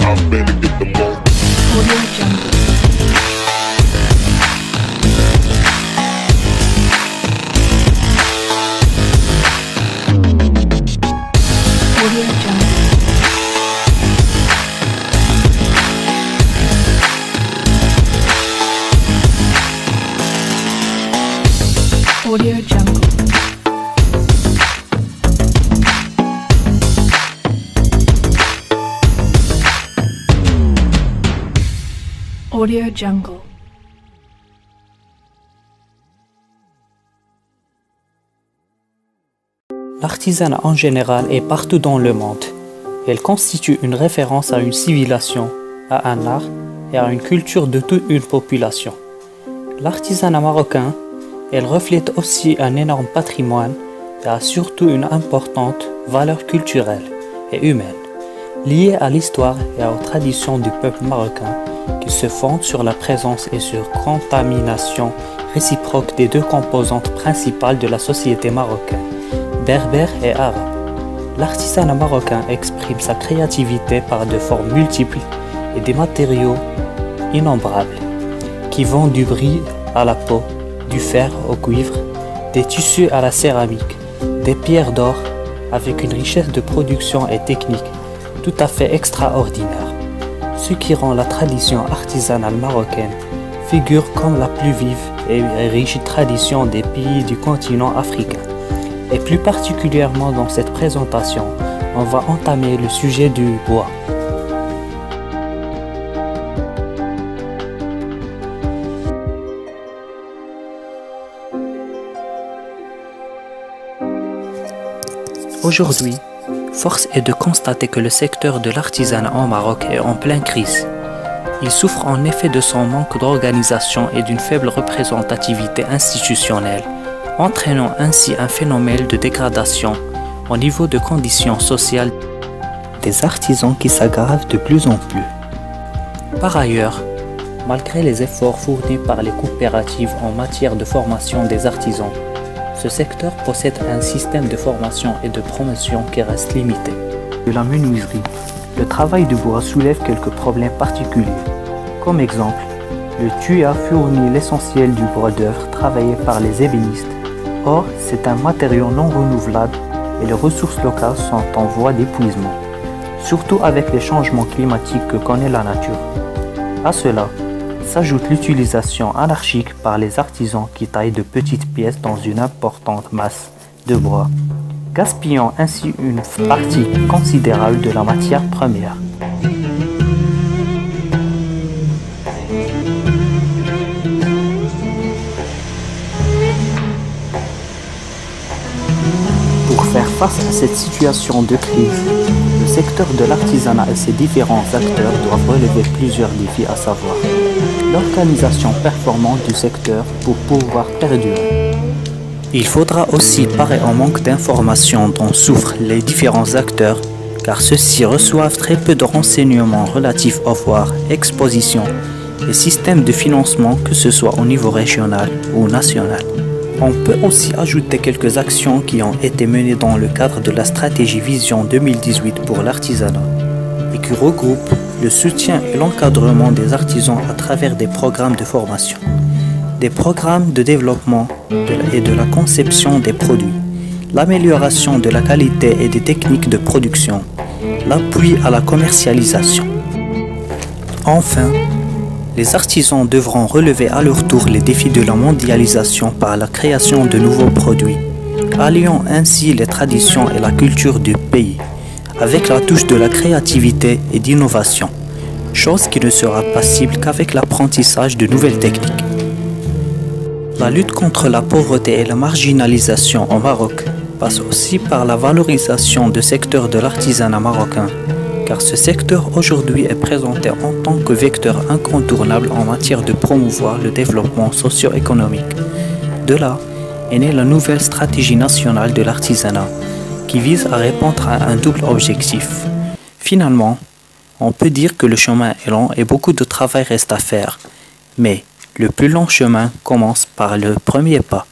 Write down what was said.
I'm finna get the most. Audio Jungle. Audio Jungle. Audio Jungle. Audio Jungle. L'artisanat en général est partout dans le monde. Elle constitue une référence à une civilisation, à un art et à une culture de toute une population. L'artisanat marocain, elle reflète aussi un énorme patrimoine et a surtout une importante valeur culturelle et humaine, liée à l'histoire et aux traditions du peuple marocain, qui se fonde sur la présence et sur contamination réciproque des deux composantes principales de la société marocaine, berbère et arabe. L'artisanat marocain exprime sa créativité par de formes multiples et des matériaux innombrables, qui vont du bris à la peau, du fer au cuivre, des tissus à la céramique, des pierres d'or, avec une richesse de production et technique tout à fait extraordinaire. Ce qui rend la tradition artisanale marocaine figure comme la plus vive et riche tradition des pays du continent africain. Et plus particulièrement dans cette présentation, on va entamer le sujet du bois. Aujourd'hui, force est de constater que le secteur de l'artisanat en Maroc est en pleine crise. Il souffre en effet de son manque d'organisation et d'une faible représentativité institutionnelle, entraînant ainsi un phénomène de dégradation au niveau de conditions sociales des artisans qui s'aggrave de plus en plus. Par ailleurs, malgré les efforts fournis par les coopératives en matière de formation des artisans, ce secteur possède un système de formation et de promotion qui reste limité. De la menuiserie, le travail du bois soulève quelques problèmes particuliers. Comme exemple, le tuya fournit l'essentiel du bois d'œuvre travaillé par les ébénistes. Or, c'est un matériau non renouvelable et les ressources locales sont en voie d'épuisement, surtout avec les changements climatiques que connaît la nature. À cela s'ajoute l'utilisation anarchique par les artisans qui taillent de petites pièces dans une importante masse de bois, gaspillant ainsi une partie considérable de la matière première. Pour faire face à cette situation de crise, le secteur de l'artisanat et ses différents acteurs doivent relever plusieurs défis, à savoir l'organisation performante du secteur pour pouvoir perdurer. Il faudra aussi parer au manque d'informations dont souffrent les différents acteurs, car ceux-ci reçoivent très peu de renseignements relatifs aux foires, expositions et systèmes de financement, que ce soit au niveau régional ou national. On peut aussi ajouter quelques actions qui ont été menées dans le cadre de la stratégie Vision 2018 pour l'artisanat et qui regroupent le soutien et l'encadrement des artisans à travers des programmes de formation, des programmes de développement et de la conception des produits, l'amélioration de la qualité et des techniques de production, l'appui à la commercialisation. Enfin, les artisans devront relever à leur tour les défis de la mondialisation par la création de nouveaux produits, alliant ainsi les traditions et la culture du pays, avec la touche de la créativité et d'innovation, chose qui ne sera possible qu'avec l'apprentissage de nouvelles techniques. La lutte contre la pauvreté et la marginalisation au Maroc passe aussi par la valorisation du secteur de l'artisanat marocain, car ce secteur aujourd'hui est présenté en tant que vecteur incontournable en matière de promouvoir le développement socio-économique. De là est née la nouvelle stratégie nationale de l'artisanat, qui vise à répondre à un double objectif. Finalement, on peut dire que le chemin est long et beaucoup de travail reste à faire, mais le plus long chemin commence par le premier pas.